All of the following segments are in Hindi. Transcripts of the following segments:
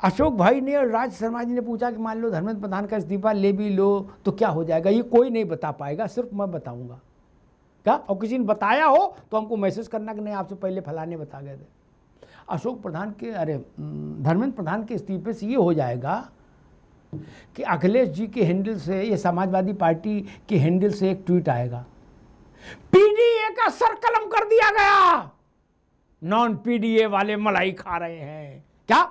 अशोक भाई ने और राज शर्मा जी ने पूछा कि मान लो धर्मेंद्र प्रधान का इस्तीफा ले भी लो तो क्या हो जाएगा। ये कोई नहीं बता पाएगा, सिर्फ मैं बताऊंगा। क्या? और किसी ने बताया हो तो हमको मैसेज करना कि नहीं आपसे पहले फलाने बता गए थे। अशोक प्रधान के धर्मेंद्र प्रधान के इस्तीफे से ये हो जाएगा कि अखिलेश जी के हैंडल से, ये समाजवादी पार्टी के हैंडल से एक ट्वीट आएगा, पीडीए का सरकलम कर दिया गया, नॉन पीडीए वाले मलाई खा रहे हैं। क्या?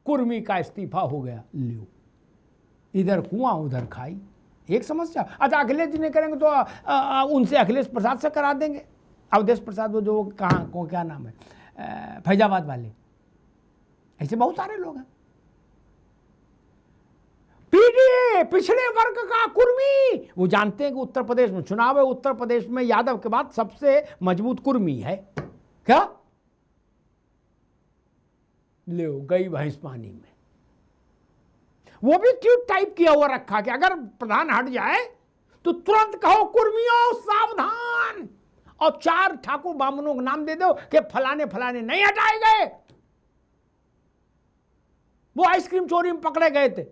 कुर्मी का इस्तीफा हो गया। लो, इधर कुआं उधर खाई, एक समस्या। अच्छा, अखिलेश जी ने करेंगे तो उनसे अखिलेश प्रसाद से करा देंगे, अवधेश प्रसाद, वो जो कहाँ को क्या नाम है, फैजाबाद वाले। ऐसे बहुत सारे लोग हैं। पीडीए पिछड़े वर्ग का कुर्मी, वो जानते हैं कि उत्तर प्रदेश में चुनाव है, उत्तर प्रदेश में यादव के बाद सबसे मजबूत कुर्मी है। क्या? ले गई भैंस पानी में। वो भी ट्वीट टाइप किया हुआ रखा कि अगर प्रधान हट जाए तो तुरंत कहो कुर्मियों सावधान, और 4 ठाकुर बामनों का नाम दे दो कि फलाने फलाने नहीं हटाए गए, वो आइसक्रीम चोरी में पकड़े गए थे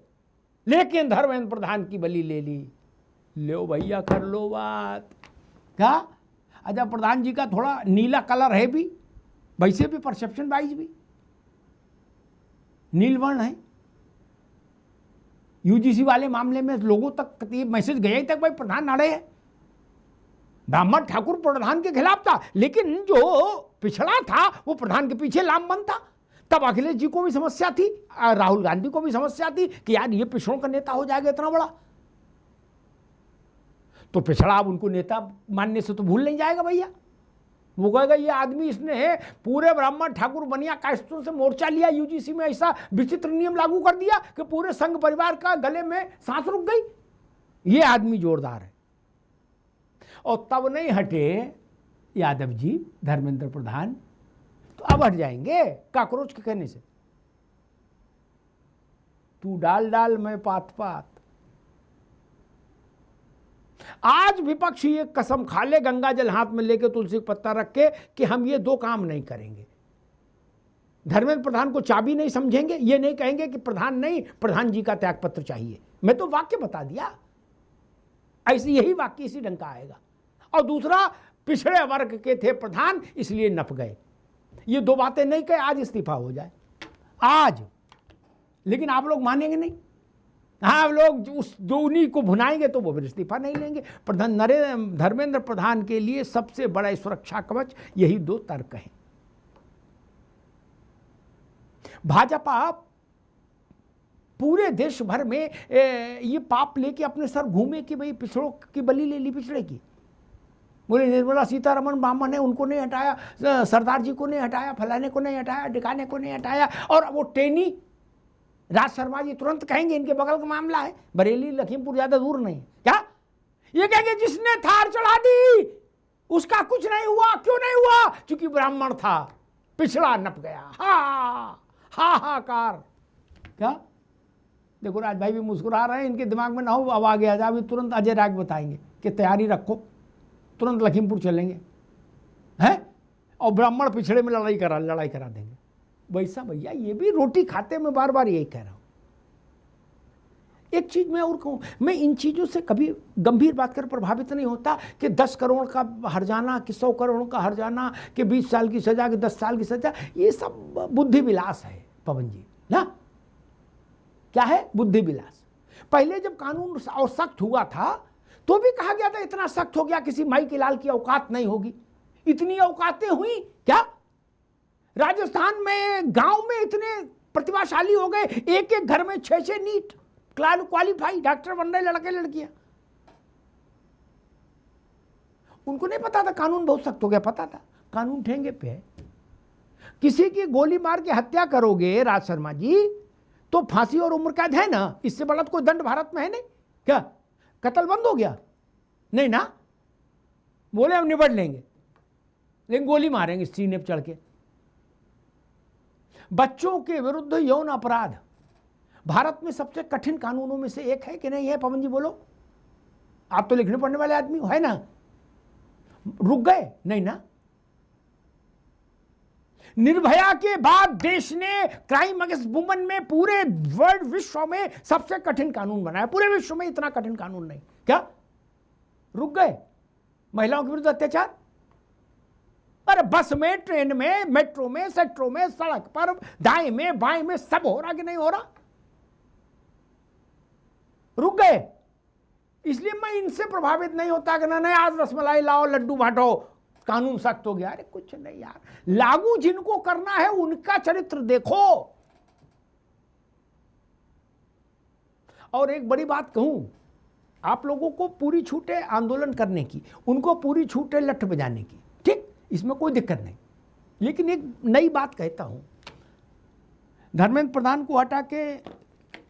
लेकिन धर्मेंद्र प्रधान की बलि ले ली। लो भैया, कर लो बात। क्या? अच्छा, प्रधान जी का थोड़ा नीला कलर है भी, वैसे भी परसेप्शन वाइज भी नीलवर्ण है। यूजीसी वाले मामले में लोगों तक ये मैसेज गया ही तक भाई प्रधान अड़े है। ब्राह्मण ठाकुर प्रधान के खिलाफ था, लेकिन जो पिछड़ा था वो प्रधान के पीछे लामबंद था। तब अखिलेश जी को भी समस्या थी, राहुल गांधी को भी समस्या थी कि यार ये पिछड़ों का नेता हो जाएगा इतना बड़ा, तो पिछड़ा अब उनको नेता मानने से तो भूल नहीं जाएगा भैया। वो कहेगा ये आदमी, इसने पूरे ब्राह्मण ठाकुर बनिया कायस्थों से मोर्चा लिया, यूजीसी में ऐसा विचित्र नियम लागू कर दिया कि पूरे संघ परिवार का गले में सांस रुक गई। ये आदमी जोरदार है। और तब नहीं हटे यादव जी, धर्मेंद्र प्रधान, तो अब हट जाएंगे काकरोच के कहने से। तू डाल डाल मैं पात पात। आज विपक्ष ये कसम खा ले गंगा जल हाथ में लेके तुलसी का पत्ता रख के कि हम ये 2 काम नहीं करेंगे। धर्मेंद्र प्रधान को चाबी नहीं समझेंगे, ये नहीं कहेंगे कि प्रधान नहीं, प्रधान जी का त्यागपत्र चाहिए। मैं तो वाक्य बता दिया, ऐसे यही वाक्य इसी ढंग का आएगा। और दूसरा, पिछड़े वर्ग के थे प्रधान इसलिए नप गए। ये 2 बातें नहीं कहे, आज इस्तीफा हो जाए आज। लेकिन आप लोग मानेंगे नहीं। हाँ, आप लोग उस उन्हीं को भुनाएंगे तो वो फिर इस्तीफा नहीं लेंगे। धर्मेंद्र प्रधान के लिए सबसे बड़ा सुरक्षा कवच यही 2 तर्क हैं। भाजपा पूरे देश भर में ये पाप लेके अपने सर घूमे कि भाई पिछड़ों की बलि ले ली, पिछड़े की। बोले निर्मला सीतारमण बामन है, उनको नहीं हटाया, सरदार जी को नहीं हटाया, फलाने को नहीं हटाया, टिकाने को नहीं हटाया। और वो टेनी राज शर्मा जी तुरंत कहेंगे इनके बगल का मामला है, बरेली लखीमपुर ज्यादा दूर नहीं। क्या? ये कहेंगे जिसने थार चढ़ा दी उसका कुछ नहीं हुआ। क्यों नहीं हुआ? क्योंकि ब्राह्मण था, पिछड़ा नप गया। हाहाकार। क्या? देखो राज भाई भी मुस्कुरा रहे हैं, इनके दिमाग में ना हो अब आ गया था, अभी तुरंत अजय राग बताएंगे कि तैयारी रखो, तुरंत लखीमपुर चलेंगे हैं और ब्राह्मण पिछड़े में लड़ाई करा देंगे। वैसा भैया ये भी रोटी खाते में बार बार यही कह रहा हूं। एक चीज मैं और कहूं, मैं इन चीजों से कभी गंभीर बात कर प्रभावित नहीं होता कि 10 करोड़ का हर्जाना, कि 100 करोड़ का हर्जाना, कि 20 साल की सजा, कि 10 साल की सजा। ये सब बुद्धि विलास है पवन जी ना। क्या है? बुद्धि विलास। पहले जब कानून और सख्त हुआ था तो भी कहा गया था इतना सख्त हो गया किसी माई के लाल की औकात नहीं होगी। इतनी औकातें हुई क्या? राजस्थान में गांव में इतने प्रतिभाशाली हो गए, एक एक घर में 6-6 नीट क्वालिफाई डॉक्टर बन रहे लड़के लड़कियां। उनको नहीं पता था कानून बहुत सख्त हो गया, पता था कानून ठेंगे पे है। किसी की गोली मार के हत्या करोगे राज शर्मा जी तो फांसी और उम्र कैद है ना, इससे बड़ा तो कोई दंड भारत में है नहीं। क्या कत्ल बंद हो गया? नहीं ना, बोले हम निपट लेंगे, लेकिन गोली मारेंगे सीने पर चढ़ के। बच्चों के विरुद्ध यौन अपराध भारत में सबसे कठिन कानूनों में से एक है कि नहीं है? पवन जी बोलो, आप तो लिखने पढ़ने वाले आदमी हो, है ना? रुक गए? नहीं ना। निर्भया के बाद देश ने क्राइम अगेंस्ट वुमन में पूरे वर्ल्ड विश्व में सबसे कठिन कानून बनाया। पूरे विश्व में इतना कठिन कानून नहीं। क्या रुक गए महिलाओं के विरुद्ध अत्याचार? अरे बस में, ट्रेन में, मेट्रो में, सेक्टरों में, सड़क पर, दाएं में, बाएं में, सब हो रहा कि नहीं हो रहा? रुक गए। इसलिए मैं इनसे प्रभावित नहीं होता कि ना नहीं आज रसमलाई लाओ, लड्डू बांटो, कानून सख्त हो गया। अरे कुछ नहीं यार, लागू जिनको करना है उनका चरित्र देखो। और एक बड़ी बात कहूं, आप लोगों को पूरी छूट है आंदोलन करने की, उनको पूरी छूट है लठ बजाने की, ठीक, इसमें कोई दिक्कत नहीं। लेकिन एक नई बात कहता हूं, धर्मेंद्र प्रधान को हटा के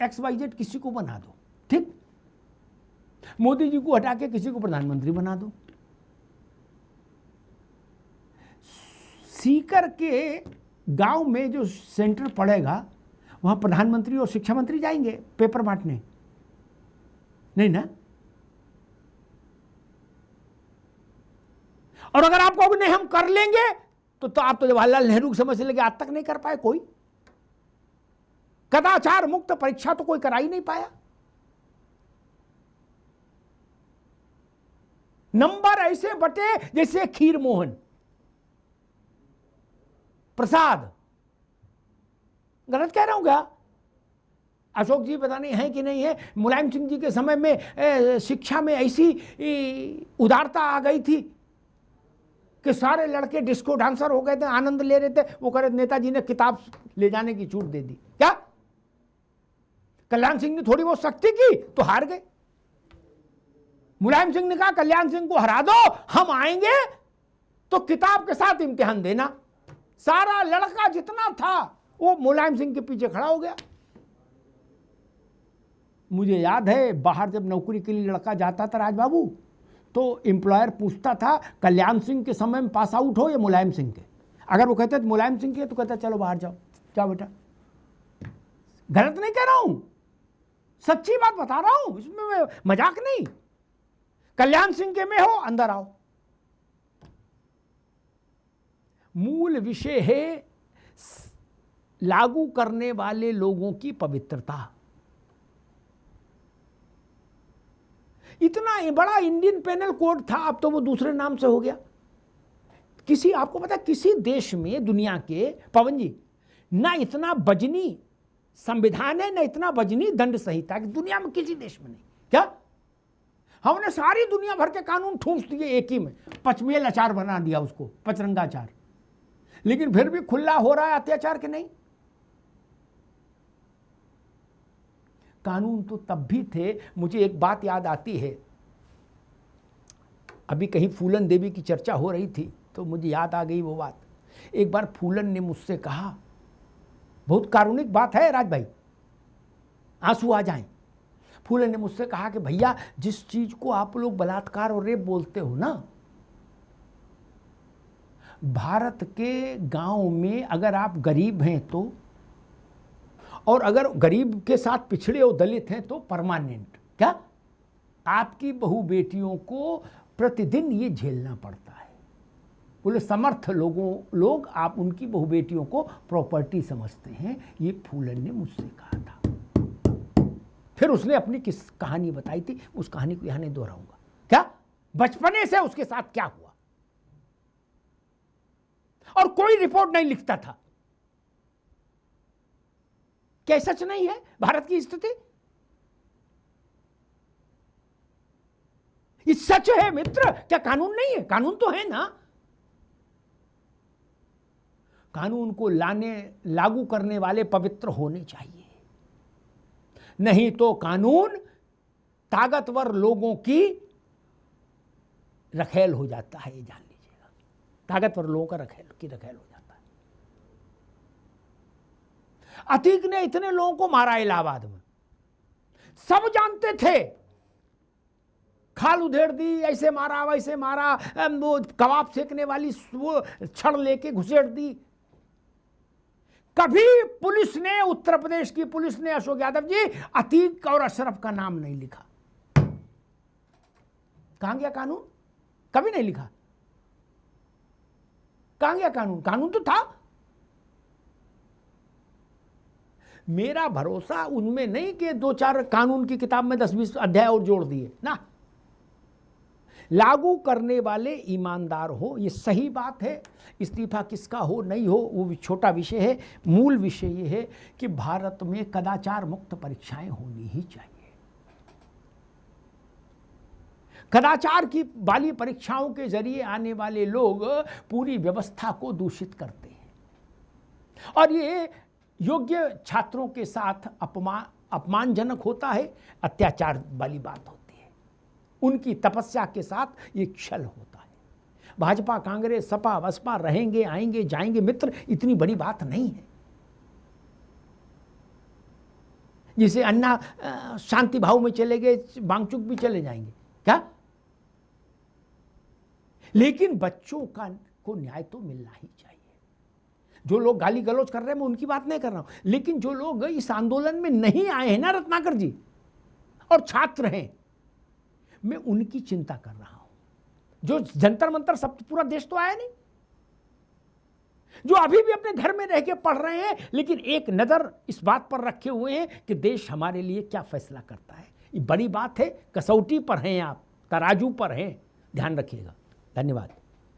XYZ किसी को बना दो, ठीक, मोदी जी को हटा के किसी को प्रधानमंत्री बना दो। सीकर के गांव में जो सेंटर पड़ेगा वहां प्रधानमंत्री और शिक्षा मंत्री जाएंगे पेपर बांटने? नहीं ना। और अगर आप कहोगे नहीं हम कर लेंगे, तो आप तो जवाहरलाल नेहरू की समझ से लेके आज तक नहीं कर पाए। कोई कदाचार मुक्त परीक्षा तो कोई करा ही नहीं पाया। नंबर ऐसे बटे जैसे खीर मोहन प्रसाद। गलत कह रहा हूं क्या? अशोक जी पता नहीं है कि नहीं है, मुलायम सिंह जी के समय में शिक्षा में ऐसी उदारता आ गई थी कि सारे लड़के डिस्को डांसर हो गए थे, आनंद ले रहे थे। वो करे नेताजी ने किताब ले जाने की छूट दे दी। क्या कल्याण सिंह ने थोड़ी बहुत सख्ती की तो हार गए? मुलायम सिंह ने कहा कल्याण सिंह को हरा दो, हम आएंगे तो किताब के साथ इम्तिहान देना। सारा लड़का जितना था वो मुलायम सिंह के पीछे खड़ा हो गया। मुझे याद है बाहर जब नौकरी के लिए लड़का जाता था राजबाबू, तो एम्प्लॉयर पूछता था कल्याण सिंह के समय में पास आउट हो या मुलायम सिंह के। अगर वो कहते मुलायम सिंह के तो कहता चलो बाहर जाओ, जाओ बेटा। गलत नहीं कह रहा हूं, सच्ची बात बता रहा हूं, इसमें मजाक नहीं। कल्याण सिंह के में हो अंदर आओ। मूल विषय है लागू करने वाले लोगों की पवित्रता। इतना बड़ा इंडियन पेनल कोड था, अब तो वो दूसरे नाम से हो गया। किसी, आपको पता, किसी देश में दुनिया के, पवन जी, ना इतना बजनी संविधान है, ना इतना बजनी दंड संहिता, कि दुनिया में किसी देश में नहीं। क्या हमने सारी दुनिया भर के कानून ठूंस दिए एक ही में, पचमेल अचार बना दिया उसको, पचरंगा अचार। लेकिन फिर भी खुला हो रहा है अत्याचार के नहीं। कानून तो तब भी थे। मुझे एक बात याद आती है, अभी कहीं फूलन देवी की चर्चा हो रही थी तो मुझे याद आ गई वो बात। एक बार फूलन ने मुझसे कहा, बहुत कारुणिक बात है राज भाई, आंसू आ जाएं। फूलन ने मुझसे कहा कि भैया जिस चीज को आप लोग बलात्कार और रेप बोलते हो ना, भारत के गांव में अगर आप गरीब हैं तो, और अगर गरीब के साथ पिछड़े और दलित हैं तो परमानेंट। क्या आपकी बहू बेटियों को प्रतिदिन ये झेलना पड़ता है। बोले समर्थ लोग आप उनकी बहू बेटियों को प्रॉपर्टी समझते हैं। ये फूलन ने मुझसे कहा था। फिर उसने अपनी किस कहानी बताई थी, उस कहानी को यहां नहीं दोहराऊंगा। क्या बचपने से उसके साथ क्या हुआ, और कोई रिपोर्ट नहीं लिखता था। क्या सच नहीं है भारत की स्थिति? ये सच है मित्र। क्या कानून नहीं है? कानून तो है ना। कानून को लागू करने वाले पवित्र होने चाहिए, नहीं तो कानून ताकतवर लोगों की रखेल हो जाता है। ये जान लीजिएगा, ताकतवर लोगों का रखेल हो जाता है। अतीक ने इतने लोगों को मारा इलाहाबाद में, सब जानते थे। खाल उधेड़ दी, ऐसे मारा वैसे मारा, वो कबाब सेकने वाली वो छड़ लेके घुसेड़ दी। कभी पुलिस ने, उत्तर प्रदेश की पुलिस ने, अशोक यादव जी, अतीक और अशरफ का नाम नहीं लिखा। कहां गया कानून? कभी नहीं लिखा। कहां गया कानून? कानून तो था। मेरा भरोसा उनमें नहीं कि 2-4 कानून की किताब में 10-20 अध्याय और जोड़ दिए ना, लागू करने वाले ईमानदार हो, ये सही बात है। इस्तीफा किसका हो नहीं हो वो छोटा विषय है, मूल विषय ये है कि भारत में कदाचार मुक्त परीक्षाएं होनी ही चाहिए। कदाचार की वाली परीक्षाओं के जरिए आने वाले लोग पूरी व्यवस्था को दूषित करते हैं और ये योग्य छात्रों के साथ अपमानजनक होता है, अत्याचार वाली बात होती है, उनकी तपस्या के साथ ये छल होता है। भाजपा, कांग्रेस, सपा, बसपा रहेंगे, आएंगे, जाएंगे मित्र, इतनी बड़ी बात नहीं है। जिसे अन्ना शांति भाव में चले गए, बांगचुक भी चले जाएंगे क्या, लेकिन बच्चों को न्याय तो मिलना ही चाहिए। जो लोग गाली गलौज कर रहे हैं मैं उनकी बात नहीं कर रहा हूं, लेकिन जो लोग इस आंदोलन में नहीं आए हैं ना रत्नाकर जी, और छात्र हैं, मैं उनकी चिंता कर रहा हूं। जो जंतर मंतर सब पूरा देश तो आया नहीं, जो अभी भी अपने घर में रह के पढ़ रहे हैं, लेकिन एक नजर इस बात पर रखे हुए हैं कि देश हमारे लिए क्या फैसला करता है। ये बड़ी बात है, कसौटी पर हैं आप, तराजू पर हैं, ध्यान रखिएगा। धन्यवाद।